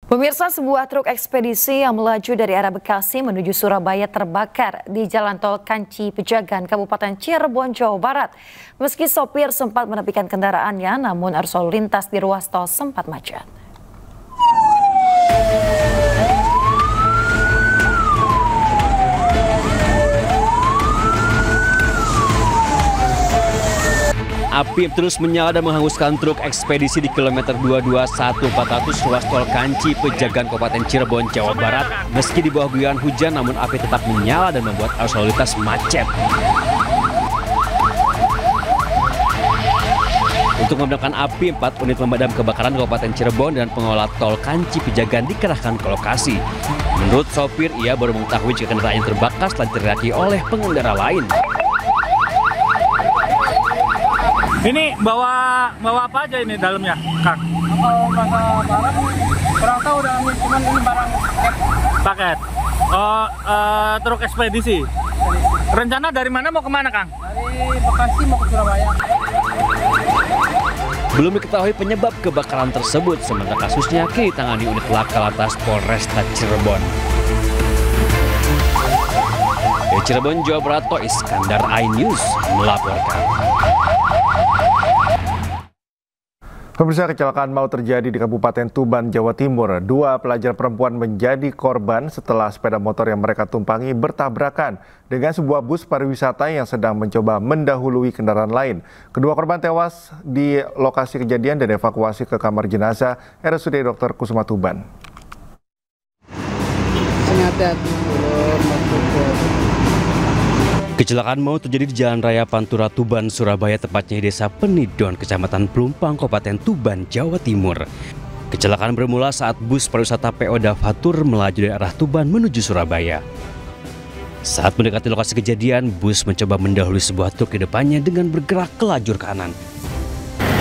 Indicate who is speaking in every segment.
Speaker 1: Pemirsa, sebuah truk ekspedisi yang melaju dari arah Bekasi menuju Surabaya terbakar di Jalan Tol Kanci Pejagan, Kabupaten Cirebon, Jawa Barat. Meski sopir sempat menepikan kendaraannya, namun arus lalu lintas di ruas tol sempat macet.
Speaker 2: Api terus menyala dan menghanguskan truk ekspedisi di kilometer 221/400 ruas tol Kanci Pejagan, Kabupaten Cirebon, Jawa Barat. Meski di bawah guyuran hujan, namun api tetap menyala dan membuat arus lalu lintas macet. Untuk memadamkan api, 4 unit pemadam kebakaran Kabupaten Cirebon dan pengelola tol Kanci Pejagan dikerahkan ke lokasi. Menurut sopir, ia baru mengetahui jika kendaraan yang terbakar setelah diteriaki oleh pengendara lain.
Speaker 3: Ini bawa apa aja ini dalamnya, Kang?
Speaker 4: Bawa barang, kurang tahu udah cuman ini barang
Speaker 3: paket. Truk ekspedisi. Rencana dari mana mau kemana, Kang?
Speaker 4: Dari Bekasi mau ke Surabaya.
Speaker 2: Belum diketahui penyebab kebakaran tersebut, sementara kasusnya kini ditangani unit laka lantas Polresta Cirebon. Dari Cirebon, Jawa Barat, Iskandar, iNews melaporkan.
Speaker 5: Pemirsa, kecelakaan maut terjadi di Kabupaten Tuban, Jawa Timur. 2 pelajar perempuan menjadi korban setelah sepeda motor yang mereka tumpangi bertabrakan dengan sebuah bus pariwisata yang sedang mencoba mendahului kendaraan lain. Kedua korban tewas di lokasi kejadian dan evakuasi ke kamar jenazah RSUD Dr. Kusuma Tuban.
Speaker 2: Kecelakaan maut terjadi di Jalan Raya Pantura Tuban, Surabaya, tepatnya di Desa Penidon, Kecamatan Pelumpang, Kabupaten Tuban, Jawa Timur. Kecelakaan bermula saat bus pariwisata PO Davatur melaju dari arah Tuban menuju Surabaya. Saat mendekati lokasi kejadian, bus mencoba mendahului sebuah truk di depannya dengan bergerak ke lajur kanan.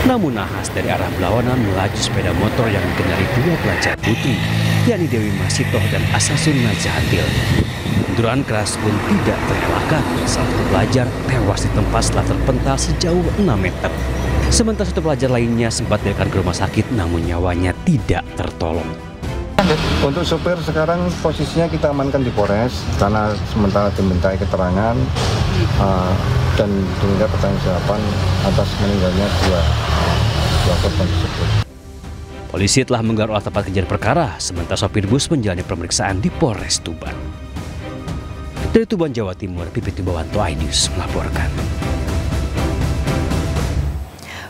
Speaker 2: Namun nahas dari arah berlawanan melaju sepeda motor yang dikendarai 2 pelajar putri, yakni Dewi Masitoh dan Asasun Nazahatil. Benturan keras pun tidak terelakkan. Salah satu pelajar tewas di tempat setelah terpental sejauh 6 meter. Sementara 1 pelajar lainnya sempat dilarikan ke rumah sakit, namun nyawanya tidak tertolong.
Speaker 6: Untuk supir sekarang posisinya kita amankan di Polres karena sementara dimintai keterangan dan diminta pertanggungjawaban atas meninggalnya dua korban tersebut.
Speaker 2: Polisi telah menggelar olah tempat kejadian perkara, sementara sopir bus menjalani pemeriksaan di Polres Tuban. Dari Tuban, Jawa Timur, Pipit Tibawanto, iNews melaporkan.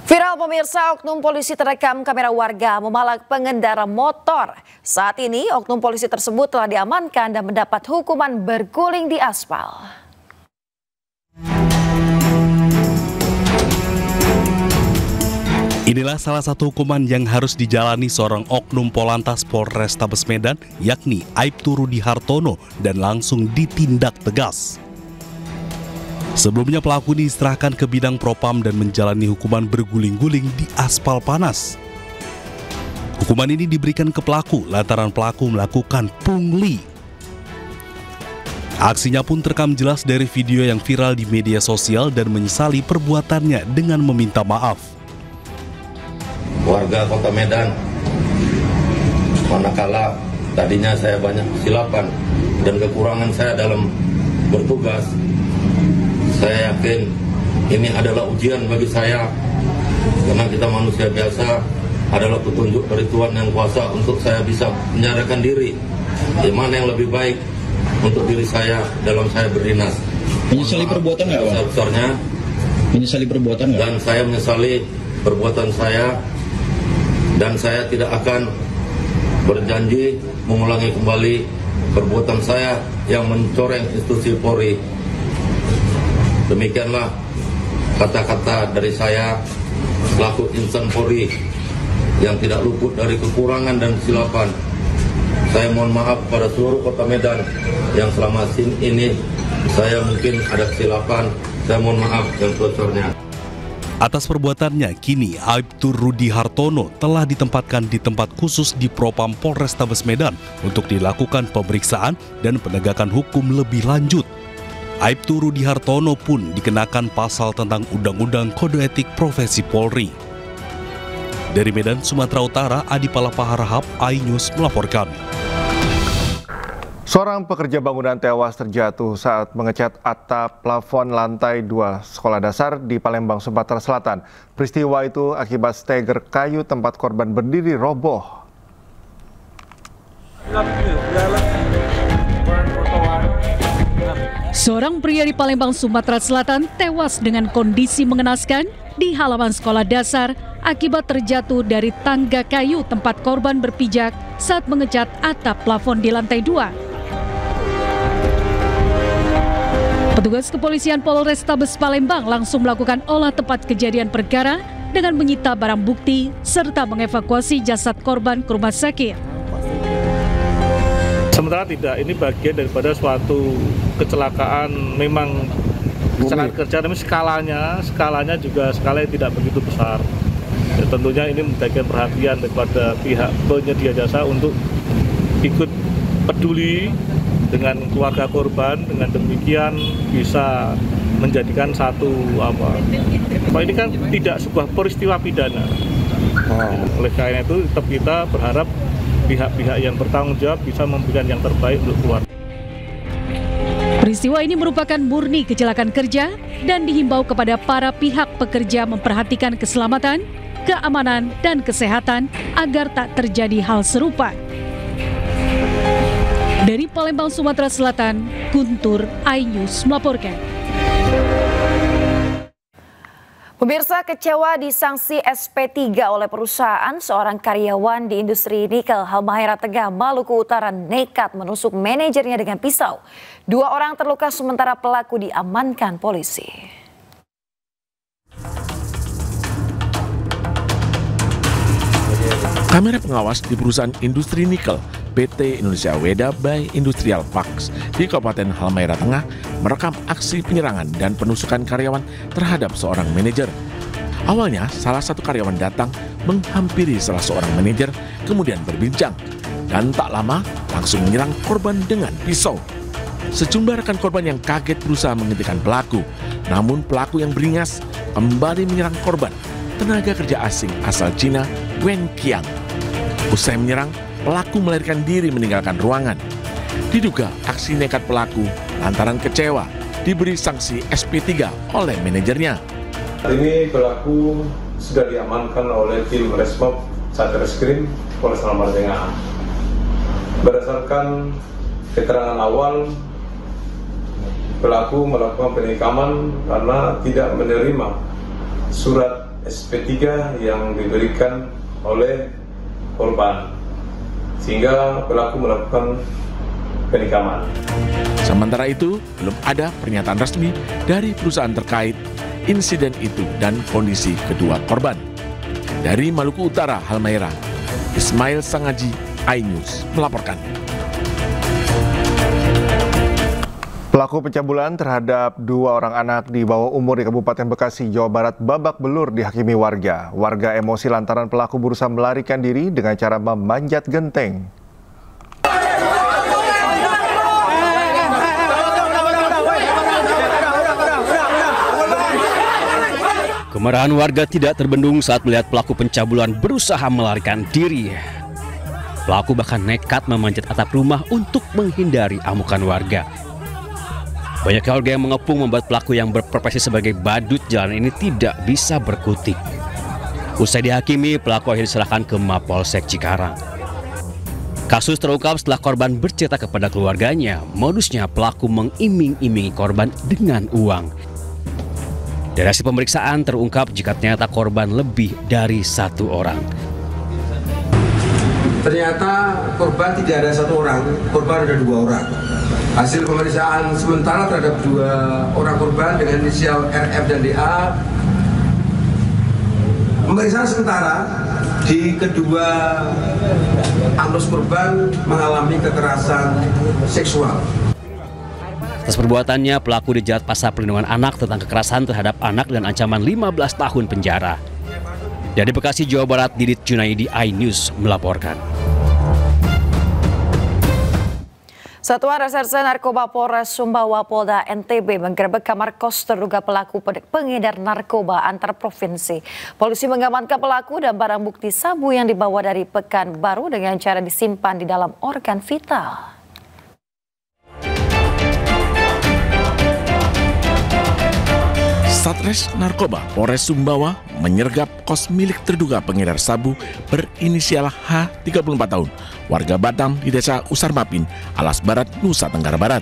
Speaker 1: Viral pemirsa, oknum polisi terekam kamera warga memalak pengendara motor. Saat ini, oknum polisi tersebut telah diamankan dan mendapat hukuman berguling di aspal.
Speaker 7: Inilah salah satu hukuman yang harus dijalani seorang oknum Polantas Polrestabes Medan, yakni Aibtu Rudi Hartono, dan langsung ditindak tegas. Sebelumnya pelaku diserahkan ke bidang propam dan menjalani hukuman berguling-guling di aspal panas. Hukuman ini diberikan ke pelaku lantaran pelaku melakukan pungli. Aksinya pun terekam jelas dari video yang viral di media sosial dan menyesali perbuatannya dengan meminta maaf.
Speaker 8: Warga Kota Medan, manakala tadinya saya banyak kesilapan dan kekurangan saya dalam bertugas, saya yakin ini adalah ujian bagi saya, karena kita manusia biasa, adalah petunjuk dari Tuhan Yang Kuasa untuk saya bisa menyadarkan diri di mana yang lebih baik untuk diri saya dalam saya berdinas.
Speaker 9: Menyesali perbuatan nggak, Pak?
Speaker 8: Besarnya,
Speaker 9: menyesali perbuatan nggak?
Speaker 8: Dan saya menyesali perbuatan saya. Dan saya tidak akan berjanji mengulangi kembali perbuatan saya yang mencoreng institusi Polri. Demikianlah kata-kata dari saya selaku insan Polri yang tidak luput dari kekurangan dan kesilapan. Saya mohon maaf pada seluruh Kota Medan yang selama ini saya mungkin ada kesilapan. Saya mohon maaf yang sebesarnya.
Speaker 7: Atas perbuatannya, kini Aibtu Rudi Hartono telah ditempatkan di tempat khusus di Propam Polrestabes Medan untuk dilakukan pemeriksaan dan penegakan hukum lebih lanjut. Aibtu Rudi Hartono pun dikenakan pasal tentang Undang-Undang Kode Etik Profesi Polri. Dari Medan, Sumatera Utara, Adi Palapa iNews melaporkan.
Speaker 5: Seorang pekerja bangunan tewas terjatuh saat mengecat atap plafon lantai 2 sekolah dasar di Palembang, Sumatera Selatan. Peristiwa itu akibat steger kayu tempat korban berdiri roboh.
Speaker 10: Seorang pria di Palembang, Sumatera Selatan tewas dengan kondisi mengenaskan di halaman sekolah dasar akibat terjatuh dari tangga kayu tempat korban berpijak saat mengecat atap plafon di lantai 2. Petugas kepolisian Polrestabes Palembang langsung melakukan olah tempat kejadian perkara dengan menyita barang bukti serta mengevakuasi jasad korban ke rumah sakit.
Speaker 3: Sementara tidak, ini bagian daripada suatu kecelakaan, memang kecelakaan kerja, tapi skalanya juga skala yang tidak begitu besar. Ya, tentunya ini memberikan perhatian daripada pihak penyedia jasa untuk ikut peduli dengan keluarga korban, dengan demikian bisa menjadikan satu ini kan tidak sebuah peristiwa pidana. Oleh karena itu tetap kita berharap pihak-pihak yang bertanggung jawab bisa memberikan yang terbaik untuk keluarga.
Speaker 10: Peristiwa ini merupakan murni kecelakaan kerja dan dihimbau kepada para pihak pekerja memperhatikan keselamatan, keamanan, dan kesehatan agar tak terjadi hal serupa. Dari Palembang, Sumatera Selatan, Guntur, iNews melaporkan.
Speaker 1: Pemirsa, kecewa disanksi SP3 oleh perusahaan, seorang karyawan di industri nikel Halmahera Tegah, Maluku Utara nekat menusuk manajernya dengan pisau. 2 orang terluka sementara pelaku diamankan polisi.
Speaker 11: Kamera pengawas di perusahaan industri nikel PT Indonesia Weda by Industrial Parks di Kabupaten Halmahera Tengah merekam aksi penyerangan dan penusukan karyawan terhadap seorang manajer. Awalnya, salah satu karyawan datang menghampiri salah seorang manajer, kemudian berbincang, dan tak lama langsung menyerang korban dengan pisau. Sejumlah rekan korban yang kaget berusaha menghentikan pelaku, namun pelaku yang beringas kembali menyerang korban, tenaga kerja asing asal Cina, Wen Qiang. Usai menyerang, pelaku melarikan diri meninggalkan ruangan. Diduga aksi nekat pelaku lantaran kecewa diberi sanksi SP3 oleh manajernya.
Speaker 6: Ini pelaku sudah diamankan oleh tim Resmob Satreskrim Polres Halmahera Tengah. Berdasarkan keterangan awal, pelaku melakukan penikaman karena tidak menerima surat SP3 yang diberikan oleh korban, sehingga pelaku melakukan penikaman.
Speaker 11: Sementara itu, belum ada pernyataan resmi dari perusahaan terkait insiden itu dan kondisi kedua korban. Dari Maluku Utara, Halmahera, Ismail Sangaji, iNews melaporkan.
Speaker 5: Pelaku pencabulan terhadap 2 orang anak di bawah umur di Kabupaten Bekasi, Jawa Barat babak belur dihakimi warga. Warga emosi lantaran pelaku berusaha melarikan diri dengan cara memanjat genteng.
Speaker 2: Kemarahan warga tidak terbendung saat melihat pelaku pencabulan berusaha melarikan diri. Pelaku bahkan nekat memanjat atap rumah untuk menghindari amukan warga. Banyak warga yang mengepung membuat pelaku yang berprofesi sebagai badut jalanan ini tidak bisa berkutik. Usai dihakimi, pelaku akhirnya diserahkan ke Mapolsek Cikarang. Kasus terungkap setelah korban bercerita kepada keluarganya. Modusnya pelaku mengiming-imingi korban dengan uang. Dari hasil pemeriksaan terungkap jika ternyata korban lebih dari 1 orang.
Speaker 12: Ternyata korban tidak ada 1 orang, korban ada 2 orang. Hasil pemeriksaan sementara terhadap 2 orang korban dengan inisial RF dan DA. Pemeriksaan sementara di kedua anggota korban mengalami kekerasan seksual.
Speaker 2: Atas perbuatannya, pelaku dijerat pasal perlindungan anak tentang kekerasan terhadap anak dan ancaman 15 tahun penjara. Dari Bekasi, Jawa Barat, Didit Junaidi, iNews melaporkan.
Speaker 1: Satuan Reserse Narkoba Polres Sumbawa Polda NTB menggerebek kamar kos terduga pelaku pengedar narkoba antar provinsi. Polisi mengamankan pelaku dan barang bukti sabu yang dibawa dari Pekanbaru dengan cara disimpan di dalam organ vital.
Speaker 11: Satres Narkoba Polres Sumbawa menyergap kos milik terduga pengedar sabu berinisial H, 34 tahun, warga Batam di Desa Usarmapin, Alas Barat, Nusa Tenggara Barat.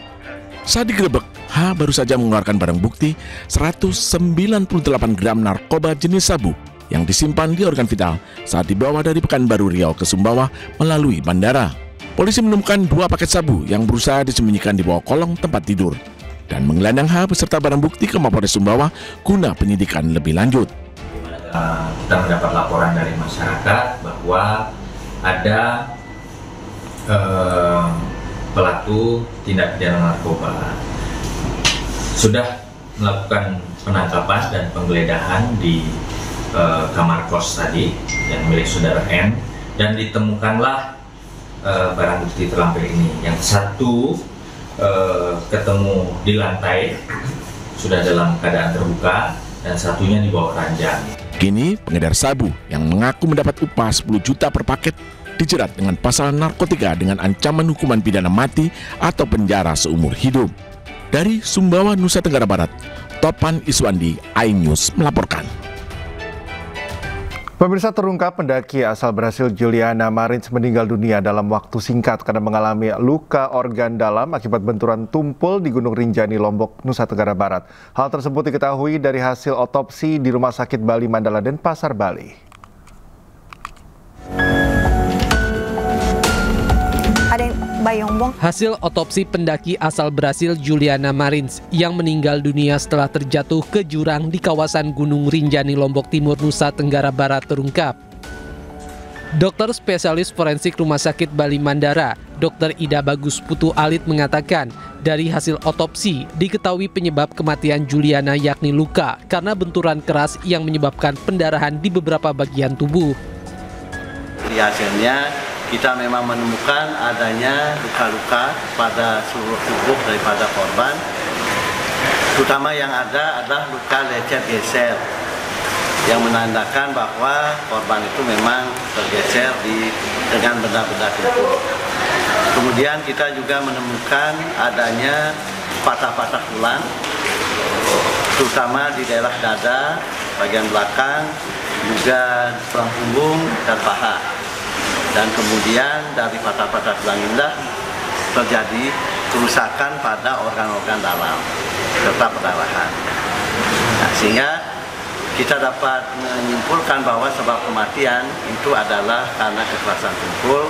Speaker 11: Saat digerebek, H baru saja mengeluarkan barang bukti 198 gram narkoba jenis sabu yang disimpan di organ vital saat dibawa dari Pekanbaru Riau ke Sumbawa melalui bandara. Polisi menemukan 2 paket sabu yang berusaha disembunyikan di bawah kolong tempat tidur dan menggelandang H beserta barang bukti ke Mapolres Sumbawa guna penyidikan lebih lanjut.
Speaker 13: Kita mendapat laporan dari masyarakat bahwa ada pelaku tindak pidana narkoba sudah melakukan penangkapan dan penggeledahan di kamar kos tadi yang milik saudara N, dan ditemukanlah barang bukti terlampir ini. Yang satu ketemu di lantai sudah dalam keadaan terbuka dan satunya di bawah ranjang.
Speaker 11: Kini pengedar sabu yang mengaku mendapat upah 10 juta per paket dijerat dengan pasal narkotika dengan ancaman hukuman pidana mati atau penjara seumur hidup. Dari Sumbawa, Nusa Tenggara Barat, Topan Iswandi, iNews melaporkan.
Speaker 5: Pemirsa, terungkap pendaki asal Brasil Juliana Marins meninggal dunia dalam waktu singkat karena mengalami luka organ dalam akibat benturan tumpul di Gunung Rinjani, Lombok, Nusa Tenggara Barat. Hal tersebut diketahui dari hasil otopsi di Rumah Sakit Bali Mandala Denpasar, Bali.
Speaker 14: Hasil otopsi pendaki asal Brasil Juliana Marins yang meninggal dunia setelah terjatuh ke jurang di kawasan Gunung Rinjani, Lombok Timur, Nusa Tenggara Barat terungkap. Dokter spesialis forensik Rumah Sakit Bali Mandara, Dr. Ida Bagus Putu Alit mengatakan, dari hasil otopsi diketahui penyebab kematian Juliana yakni luka karena benturan keras yang menyebabkan pendarahan di beberapa bagian tubuh.
Speaker 15: Di hasilnya kita memang menemukan adanya luka-luka pada seluruh tubuh daripada korban, terutama yang ada adalah luka lecet geser yang menandakan bahwa korban itu memang tergeser dengan benda-benda tubuh. Kemudian kita juga menemukan adanya patah-patah tulang, terutama di daerah dada, bagian belakang, juga tulang punggung dan paha. Dan kemudian dari patah-patah tulang indah terjadi kerusakan pada organ-organ dalam serta perdarahan. Nah, sehingga kita dapat menyimpulkan bahwa sebab kematian itu adalah karena kekerasan tumpul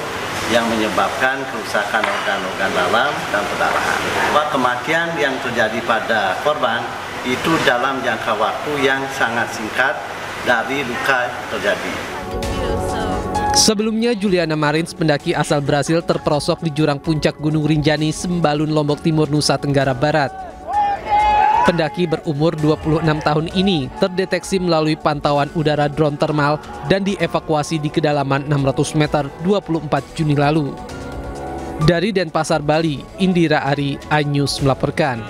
Speaker 15: yang menyebabkan kerusakan organ-organ dalam dan perdarahan. Bahwa kematian yang terjadi pada korban itu dalam jangka waktu yang sangat singkat dari luka terjadi.
Speaker 14: Sebelumnya, Juliana Marins, pendaki asal Brasil, terperosok di jurang puncak Gunung Rinjani, Sembalun, Lombok Timur, Nusa Tenggara Barat. Pendaki berumur 26 tahun ini terdeteksi melalui pantauan udara drone thermal dan dievakuasi di kedalaman 600 meter 24 Juni lalu. Dari Denpasar, Bali, Indira Ari, iNews melaporkan.